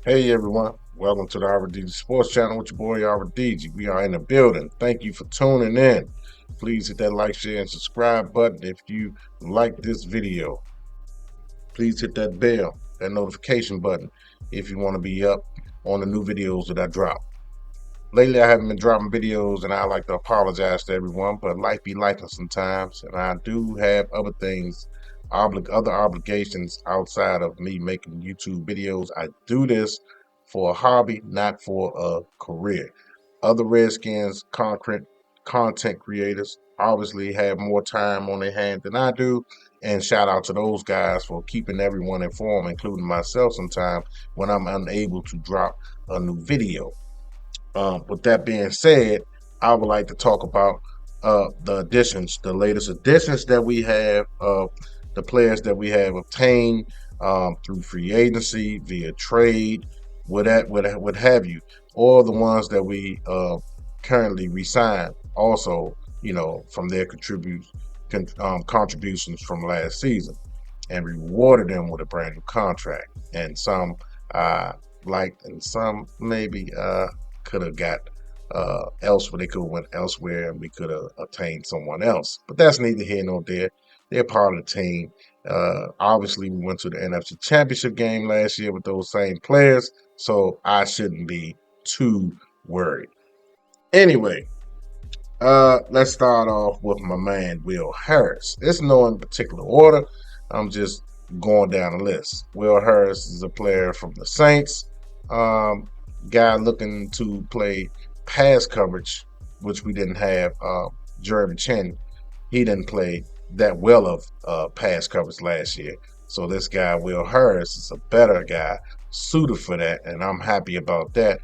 Hey everyone, welcome to the RDG Sports Channel with your boy RDG. We are in the building. Thank you for tuning in. Please hit that like, share, and subscribe button if you like this video. Please hit that bell, that notification button if you want to be up on the new videos that I drop. Lately, I haven't been dropping videos, and I like to apologize to everyone, but life be life sometimes, and I do have other things, other obligations outside of me making YouTube videos. I do this for a hobby, not for a career. Other Redskins content creators obviously have more time on their hand than I do, and shout out to those guys for keeping everyone informed, including myself sometimes when I'm unable to drop a new video. With that being said, I would like to talk about the additions, the latest additions that we have, the players that we have obtained through free agency, via trade, what have you, or the ones that we currently resign. Also, from their contributions from last season, and rewarded them with a brand new contract. And some liked, and some maybe could have got elsewhere. They could have went elsewhere, and we could have obtained someone else. But that's neither here nor there. They're part of the team. Obviously, we went to the NFC Championship game last year with those same players, so I shouldn't be too worried. Anyway, let's start off with my man Will Harris. It's no in particular order. I'm just going down the list. Will Harris is a player from the Saints. Um, Guy looking to play pass coverage, which we didn't have. Jeremy Chin, he didn't play that well of pass coverage last year. So this guy, Will Harris, is a better guy suited for that, and I'm happy about that.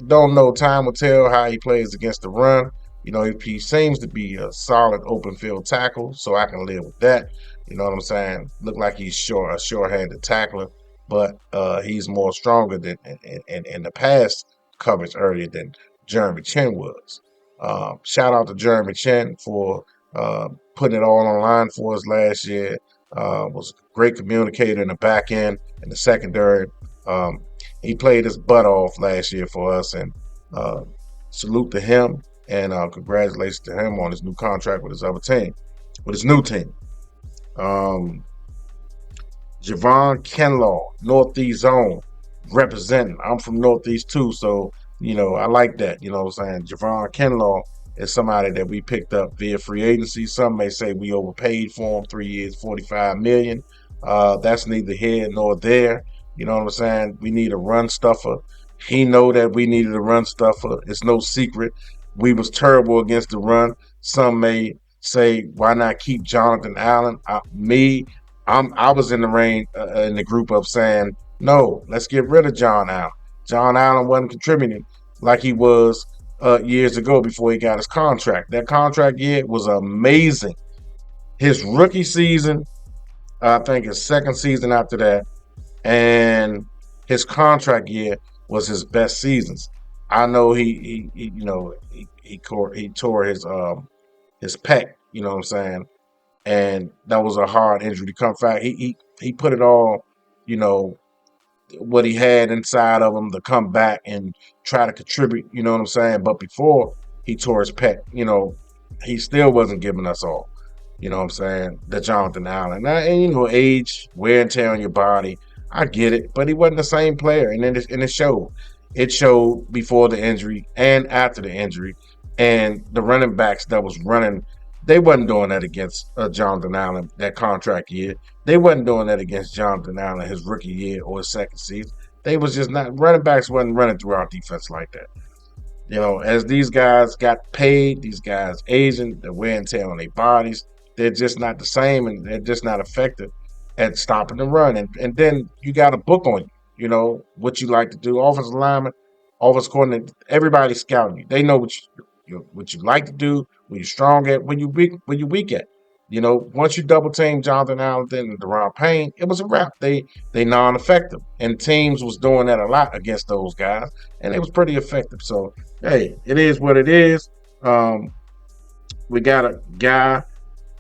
Don't know. Time will tell how he plays against the run. He seems to be a solid open field tackle, so I can live with that. You know what I'm saying? Look like he's a short-handed tackler, but he's more stronger than in the past coverage earlier than Jeremy Chin was. Shout out to Jeremy Chin for putting it all on line for us last year. Was a great communicator in the back end and the secondary. Um, he played his butt off last year for us, and salute to him, and congratulations to him on his new contract with his other team, with his new team. Um, Javon Kinlaw, Northeast Zone, representing. I'm from Northeast too, so I like that. You know what I'm saying? Javon Kinlaw is somebody that we picked up via free agency. Some may say we overpaid for him, 3 years, $45 million. That's neither here nor there. You know what I'm saying? We need a run stuffer. He know that we needed a run stuffer. It's no secret. We was terrible against the run. Some may say, why not keep Jonathan Allen? I was in the in the group of saying, no, let's get rid of John Allen. John Allen wasn't contributing like he was years ago before he got his contract. That contract year was amazing. His rookie season, I think his second season after that, and his contract year was his best seasons. I know he tore his pec. You know what I'm saying? And that was a hard injury to come back. He put it all, you know, what he had inside of him to come back and try to contribute. You know what I'm saying? But before he tore his pec, he still wasn't giving us all. You know what I'm saying? The Jonathan Allen. And age, wear and tear on your body. I get it, but he wasn't the same player, and it showed. It showed before the injury and after the injury, and the running backs that was running, they wasn't doing that against Jonathan Allen that contract year. They wasn't doing that against Jonathan Allen his rookie year or his second season. They was just not running backs wasn't running through our defense like that. As these guys got paid, these guys aging, the wear and tear on their bodies, they're just not the same, and they're just not effective at stopping the run. And then you got a book on you, what you like to do. Offensive lineman, offense coordinator, everybody's scouting you. They know what you like to do, when you're strong at, when you weak at. Once you double team Jonathan Allen and Deron Payne, it was a wrap. They non-effective, and teams was doing that a lot against those guys, and it was pretty effective. So hey, it is what it is. We got a guy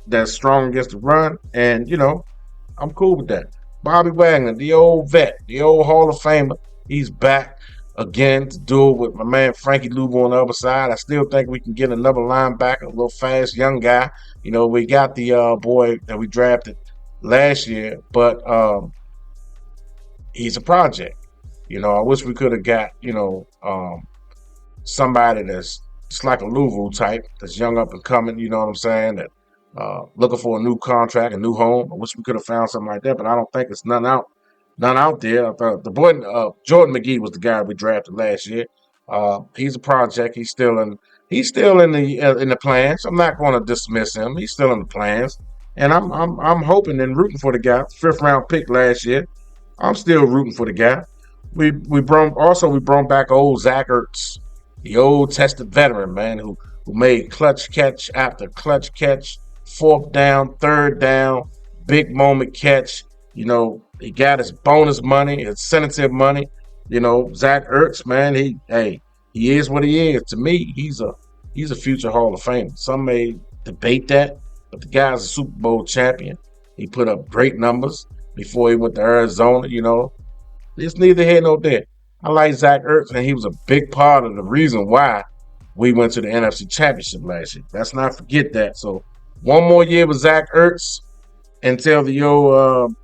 that's strong against the run, and I'm cool with that. Bobby Wagner, the old vet, the old Hall of Famer, he's back again to do it with my man Frankie Lugo on the other side. I still think we can get another linebacker, a little fast young guy. We got the boy that we drafted last year, but he's a project. I wish we could have got somebody that's just like a Louisville type, that's young up and coming. You know what I'm saying? That looking for a new contract, a new home. I wish we could have found something like that, but I don't think it's none out there. I thought the boy Jordan McGee was the guy we drafted last year. He's a project. He's still in the plans. I'm not going to dismiss him. He's still in the plans, and I'm hoping and rooting for the guy. 5th round pick last year. I'm still rooting for the guy. We brought back old Zach Ertz, the old tested veteran man who made clutch catch after clutch catch, 4th down, 3rd down, big moment catch. He got his bonus money, his incentive money. Zach Ertz, man, he is what he is. To me, he's a future Hall of Famer. Some may debate that, but the guy's a Super Bowl champion. He put up great numbers before he went to Arizona. It's neither here nor there. I like Zach Ertz, and he was a big part of the reason why we went to the NFC Championship last year. Let's not forget that. So one more year with Zach Ertz until the old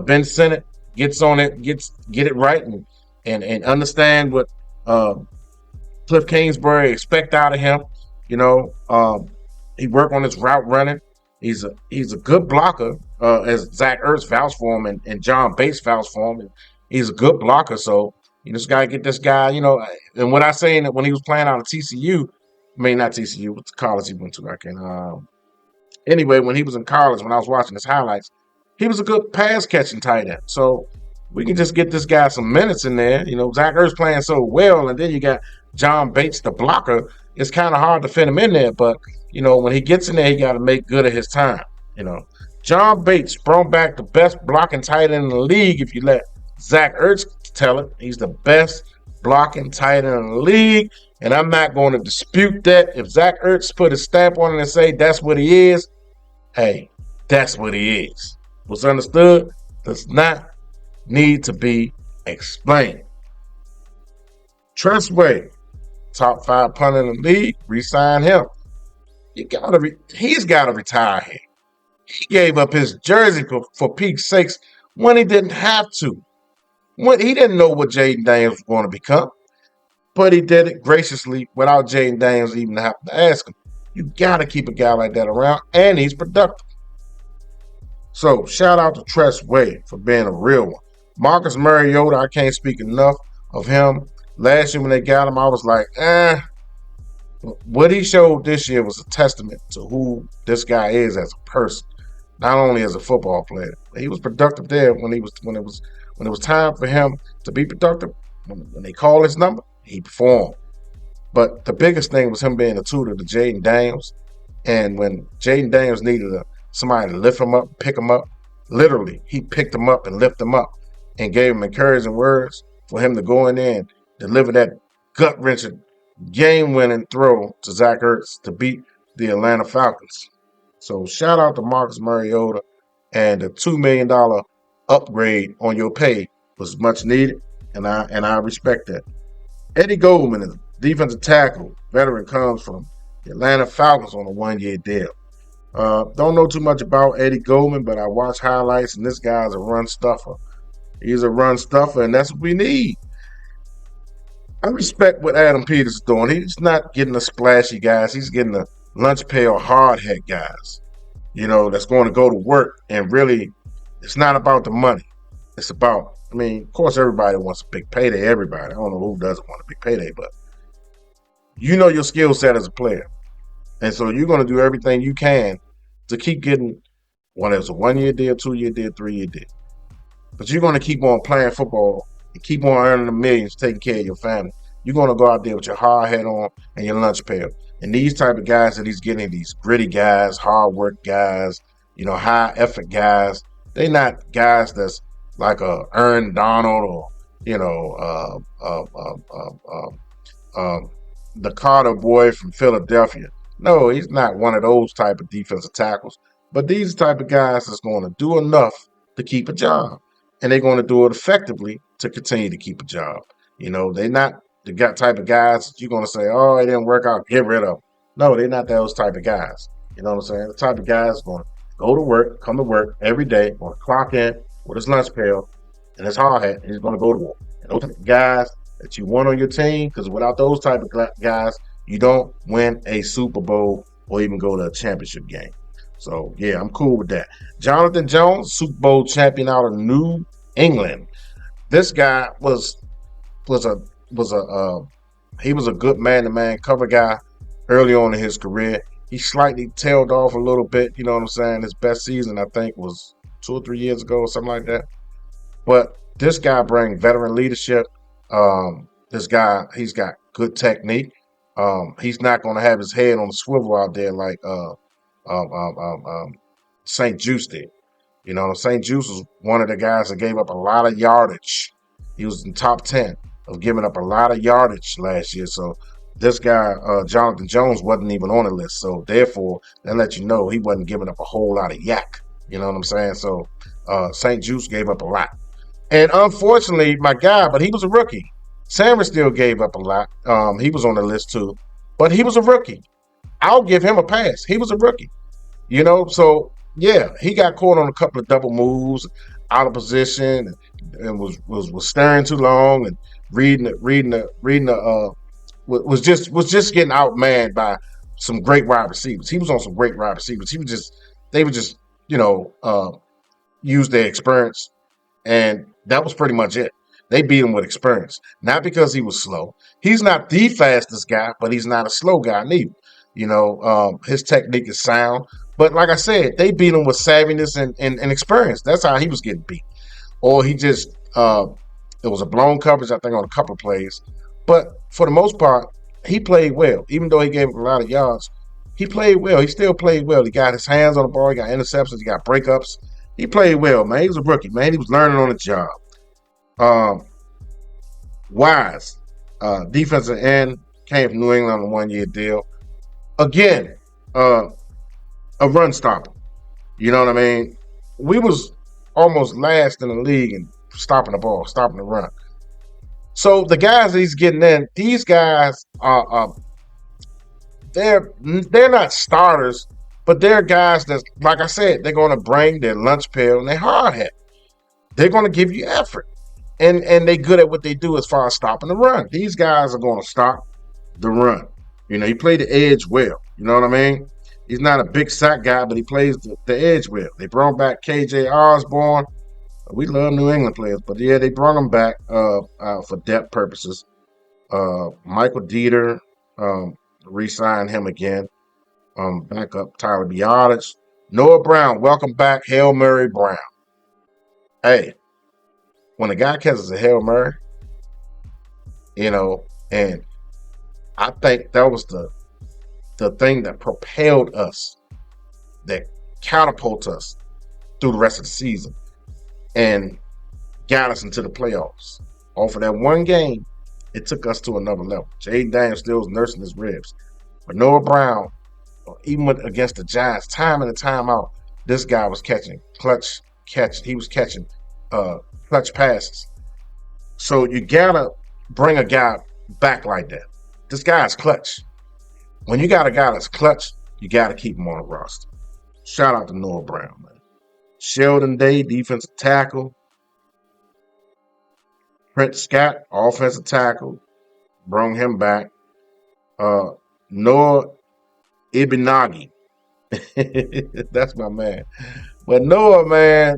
Ben Sinnott gets on it, get it right, and understand what Cliff Kingsbury expect out of him. You know, he worked on his route running. He's a good blocker, as Zach Ertz vouched for him and John Bates vouched for him. He's a good blocker, so you just gotta get this guy. And what I saying that when he was playing out of TCU, I mean not TCU, what's the college he went to? I can Anyway, when he was in college, when I was watching his highlights, he was a good pass catching tight end. So we can just get this guy some minutes in there. Zach Ertz playing so well, and then you got John Bates, the blocker. It's kind of hard to fit him in there, but when he gets in there, he got to make good of his time. You know, John Bates brought back the best blocking tight end in the league. If you let Zach Ertz tell it, he's the best blocking tight end in the league, and I'm not going to dispute that. If Zach Ertz put a stamp on it and say that's what he is, hey, that's what he is. What's understood does not need to be explained. Trustway, top 5 punter in the league, re-sign him. He's got to retire here. He gave up his jersey for peak's sakes when he didn't have to. When he didn't know what Jaden Daniels was going to become, but he did it graciously without Jaden Daniels even having to ask him. You got to keep a guy like that around, and he's productive. So shout out to Tress Way for being a real one. Marcus Mariota, I can't speak enough of him. Last year when they got him, I was like, What he showed this year was a testament to who this guy is as a person, not only as a football player. He was productive there when it was time for him to be productive. When they called his number, he performed. But the biggest thing was him being a tutor to Jaden Daniels. And when Jaden Daniels needed somebody to lift him up, pick him up, literally, he picked him up and lifted him up and gave him encouraging words for him to go in there and deliver that gut-wrenching, game-winning throw to Zach Ertz to beat the Atlanta Falcons. So shout out to Marcus Mariota, and the $2 million upgrade on your pay was much needed, and I respect that. Eddie Goldman is a defensive tackle. Veteran, comes from the Atlanta Falcons on a 1-year deal. Don't know too much about Eddie Goldman, but I watch highlights, and this guy's a run stuffer. He's a run stuffer, and that's what we need. I respect what Adam Peters is doing. He's not getting the splashy guys. He's getting the lunch pail hard hat guys, that's going to go to work. And really, it's not about the money. It's about, of course, everybody wants a big payday. Everybody. I don't know who doesn't want a big payday, but you know your skill set as a player. And so you're going to do everything you can to keep getting, whether it's a 1-year deal, 2-year deal, 3-year deal. But you're going to keep on playing football and keep on earning the millions, taking care of your family. You're going to go out there with your hard hat on and your lunch pail. And these type of guys that he's getting, these gritty guys, hard work guys, high effort guys, they not guys that's like a Aaron Donald or, the Carter boy from Philadelphia. No, he's not one of those type of defensive tackles. But these type of guys that's going to do enough to keep a job, and they're going to do it effectively to continue to keep a job. They're not the type of guys that you're going to say, "Oh, it didn't work out, get rid of 'em." No, they're not those type of guys. You know what I'm saying? The type of guys going to go to work, come to work every day, going to clock in with his lunch pail and his hard hat, and he's going to go to work. And those type of guys that you want on your team, because without those type of guys, you don't win a Super Bowl or even go to a championship game. So yeah, I'm cool with that. Jonathan Jones, Super Bowl champion out of New England. This guy was a was a he was a good man-to-man cover guy early on in his career. He slightly tailed off a little bit. You know what I'm saying? His best season, I think, was 2 or 3 years ago or something like that. But this guy brings veteran leadership. This guy, he's got good technique. He's not going to have his head on the swivel out there like um, um, um, um, St. Juice did. St. Juice was one of the guys that gave up a lot of yardage. He was in top 10 of giving up a lot of yardage last year. So this guy, Jonathan Jones, wasn't even on the list. So therefore, that let you know he wasn't giving up a whole lot of yak. You know what I'm saying? So St. Juice gave up a lot. And unfortunately, my guy, but he was a rookie. Sanders still gave up a lot. He was on the list too, but he was a rookie. I'll give him a pass. He was a rookie. So yeah, he got caught on a couple of double moves, out of position, and was staring too long and was just getting outmanned by some great wide receivers. He was on some great wide receivers. They would just use their experience, and that was pretty much it. They beat him with experience, not because he was slow. He's not the fastest guy, but he's not a slow guy neither. His technique is sound. But like I said, they beat him with savviness and experience. That's how he was getting beat. Or he just, it was a blown coverage, I think, on a couple of plays. But for the most part, he played well. Even though he gave up a lot of yards, he played well. He still played well. He got his hands on the ball. He got interceptions. He got breakups. He played well, man. He was a rookie, man. He was learning on the job. Um, Wise, defensive end, came from New England on a 1-year deal. Again, a run stopper. You know what I mean? We was almost last in the league in stopping the ball, stopping the run. So the guys he's getting in, these guys are they're not starters, but they're guys that, like I said, they're going to bring their lunch pail and their hard hat. They're going to give you effort, and they're good at what they do as far as stopping the run. These guys are going to stop the run. He played the edge well. You know what I mean? He's not a big sack guy, but he plays the edge well. They brought back KJ Osborne. We love New England players, but yeah, they brought him back for depth purposes. Michael Dieter re-signed him again. Back up Tyler Biotis. Noah Brown, welcome back, Hail Mary Brown. Hey, when a guy catches a Hail Mary, and I think that was the thing that propelled us, that catapulted us through the rest of the season and got us into the playoffs. Off of that one game, it took us to another level. Jaden Daniels still was nursing his ribs. But Noah Brown, even against the Giants, time in and time out, this guy was catching clutch catch. He was catching clutch passes. So you gotta bring a guy back like that. This guy's clutch. When you got a guy that's clutch, you got to keep him on the roster. Shout out to Noah Brown, man. Sheldon Day, defensive tackle. Trent Scott, offensive tackle. Brought him back. Noah Ibinagi. That's my man. But Noah, man,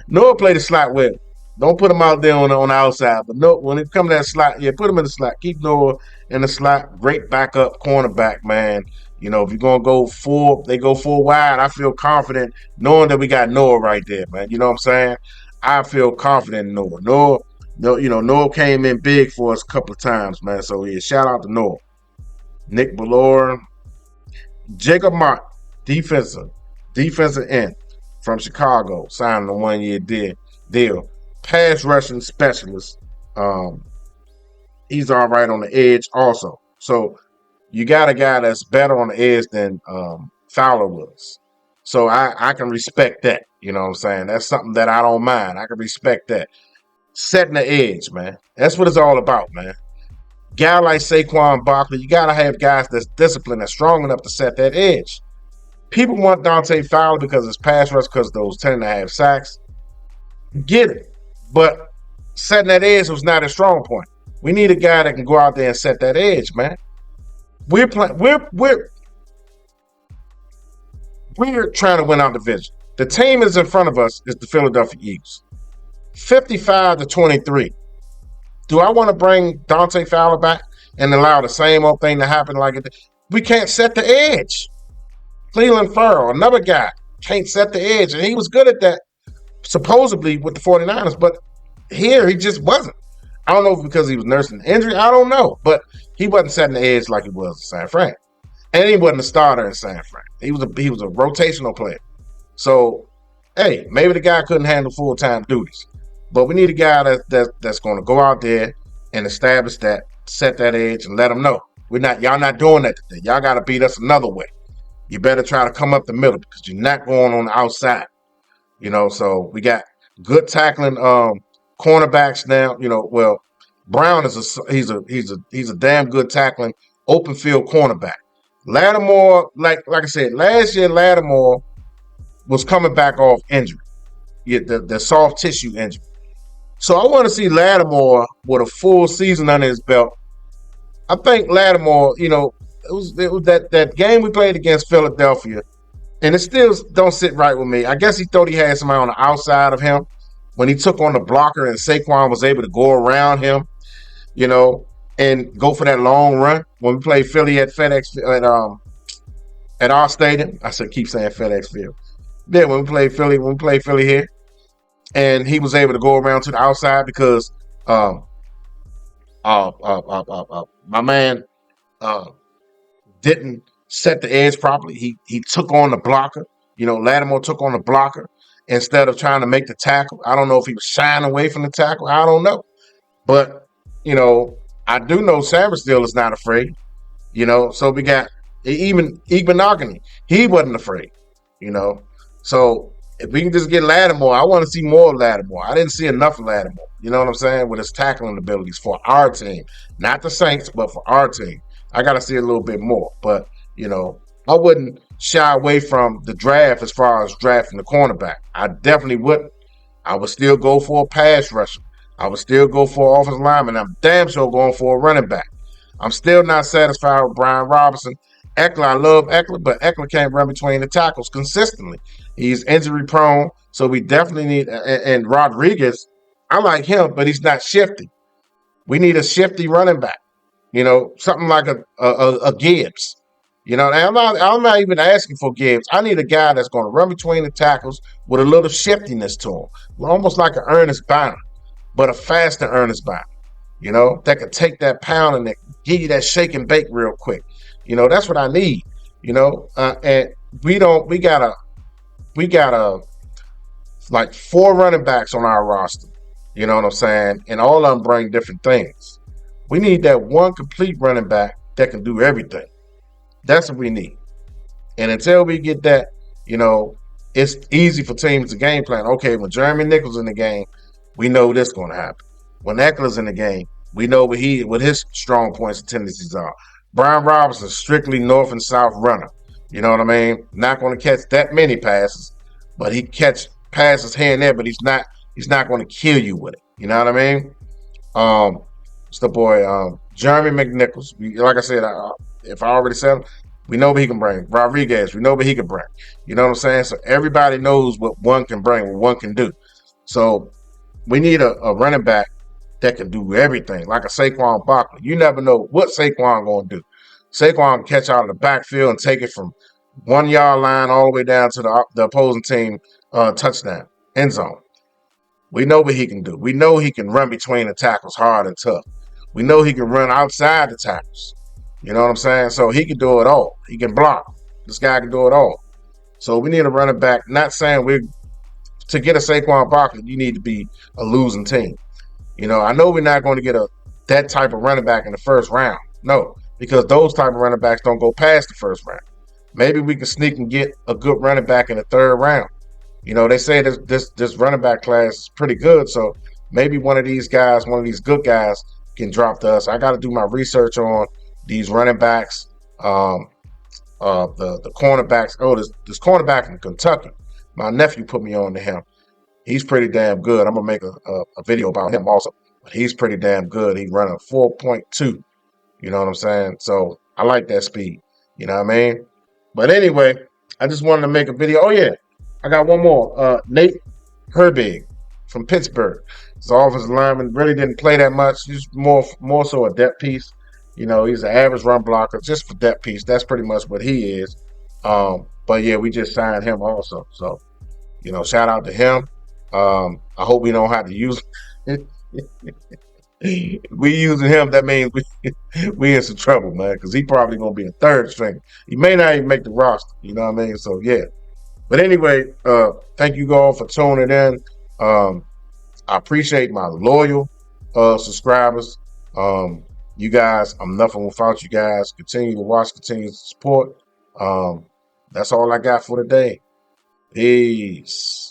Noah played the slot well. Don't put him out there on the outside. But no, when it comes to that slot, yeah, put him in the slot. Keep Noah in the slot. Great backup cornerback, man. If you're gonna go full, they go full wide. I feel confident knowing that we got Noah right there, man. You know what I'm saying? I feel confident in Noah. Noah came in big for us a couple of times, man. So yeah, shout out to Noah. Nick Ballore, Jacob Mott, defensive end from Chicago, signed a 1-year deal. Pass rushing specialist. He's all right on the edge also. So you got a guy that's better on the edge than Fowler was. So I can respect that. You know what I'm saying? That's something that I don't mind. I can respect that. Setting the edge, man. That's what it's all about, man. Guy like Saquon Barkley, you gotta have guys that's disciplined and strong enough to set that edge. People want Dante Fowler because it's pass rush, because those 10.5 sacks. Get it. But setting that edge was not a strong point. We need a guy that can go out there and set that edge, man. We're playing. We're trying to win our division. The team is in front of us is the Philadelphia Eagles, 55-23. Do I want to bring Dante Fowler back and allow the same old thing to happen like it? We can't set the edge. Cleveland Farrell, another guy, can't set the edge, and he was good at that supposedly with the 49ers, but here he just wasn't. I don't know if because he was nursing an injury. I don't know, but he wasn't setting the edge like he was in San Fran, and he wasn't a starter in San Fran. He was a rotational player. So, hey, maybe the guy couldn't handle full-time duties, but we need a guy that's going to go out there and establish that, set that edge, and let them know y'all not doing that today. Y'all got to beat us another way. You better try to come up the middle because you're not going on the outside. You know, so we got good tackling cornerbacks now. You know, well, Brown is he's a damn good tackling open field cornerback. Lattimore, like I said, last year Lattimore was coming back off injury, the soft tissue injury. So I want to see Lattimore with a full season under his belt. I think Lattimore, you know, it was that game we played against Philadelphia, and it still don't sit right with me. I guess he thought he had somebody on the outside of him when he took on the blocker, and Saquon was able to go around him, you know, and go for that long run. When we played Philly at FedEx at our stadium, I said keep saying FedEx Field. Then when we played Philly here, and he was able to go around to the outside because my man didn't set the edge properly. He took on the blocker. You know, Lattimore took on the blocker instead of trying to make the tackle. I don't know if he was shying away from the tackle. I don't know. But, you know, I do know Samuel is not afraid. You know, so we got even Igbenogany. He wasn't afraid, you know. So if we can just get Lattimore, I want to see more of Lattimore. I didn't see enough of Lattimore, you know what I'm saying, with his tackling abilities for our team. Not the Saints, but for our team. I got to see a little bit more. But, you know, I wouldn't shy away from the draft as far as drafting the cornerback. I definitely wouldn't. I would still go for a pass rusher. I would still go for an offensive lineman. I'm damn sure going for a running back. I'm still not satisfied with Brian Robinson. Eckler, I love Eckler, but Eckler can't run between the tackles consistently. He's injury prone, so we definitely need. And Rodriguez, I like him, but he's not shifty. We need a shifty running back. You know, something like a Gibbs. You know, I'm not even asking for Gibbs. I need a guy that's going to run between the tackles with a little shiftiness to him, almost like an Ernest Bound, but a faster Ernest Bound. You know, that could take that pound and give you that shake and bake real quick. You know, that's what I need. You know, and we got like 4 running backs on our roster. You know what I'm saying? And all of them bring different things. We need that one complete running back that can do everything. That's what we need. And until we get that, you know, it's easy for teams to game plan. Okay, when Jeremy Nichols in the game, we know this is going to happen. When Eckler's in the game, we know what his strong points and tendencies are. Brian Robinson, strictly north and south runner. You know what I mean? Not going to catch that many passes, but he catch passes here and there, but he's not going to kill you with it. You know what I mean? It's the boy Jeremy McNichols. Like I said, if I already said him, we know what he can bring. Rodriguez, we know what he can bring. You know what I'm saying? So everybody knows what one can bring, what one can do. So we need a running back that can do everything, like a Saquon Barkley. You never know what Saquon going to do. Saquon can catch out of the backfield and take it from 1 yard line all the way down to the opposing team touchdown, end zone. We know what he can do. We know he can run between the tackles hard and tough. We know he can run outside the tackles. You know what I'm saying? So he can do it all. He can block. This guy can do it all. So we need a running back. Not saying to get a Saquon Barkley, you need to be a losing team. You know, I know we're not going to get that type of running back in the first round. No, because those type of running backs don't go past the first round. Maybe we can sneak and get a good running back in the third round. They say this running back class is pretty good, so maybe one of these guys, one of these good guys, can drop to us. I got to do my research on these running backs, um, the cornerbacks. Oh, this cornerback from Kentucky. My nephew put me on to him. He's pretty damn good. I'm gonna make a video about him also. But he's pretty damn good. He's running 4.2. You know what I'm saying? So I like that speed. You know what I mean? But anyway, I just wanted to make a video. Oh yeah, I got one more. Nate Herbig from Pittsburgh. His offensive lineman really didn't play that much. He's more so a depth piece. He's an average run blocker just for depth piece. That's pretty much what he is. But yeah, we just signed him also. So shout out to him. I hope we don't have to use. We using him. That means we in some trouble, man, because he probably gonna be a third string. He may not even make the roster. You know what I mean? So yeah. But anyway, thank you all for tuning in. Um, I appreciate my loyal subscribers. You guys, I'm nothing without you guys. Continue to watch, continue to support. That's all I got for today. Peace.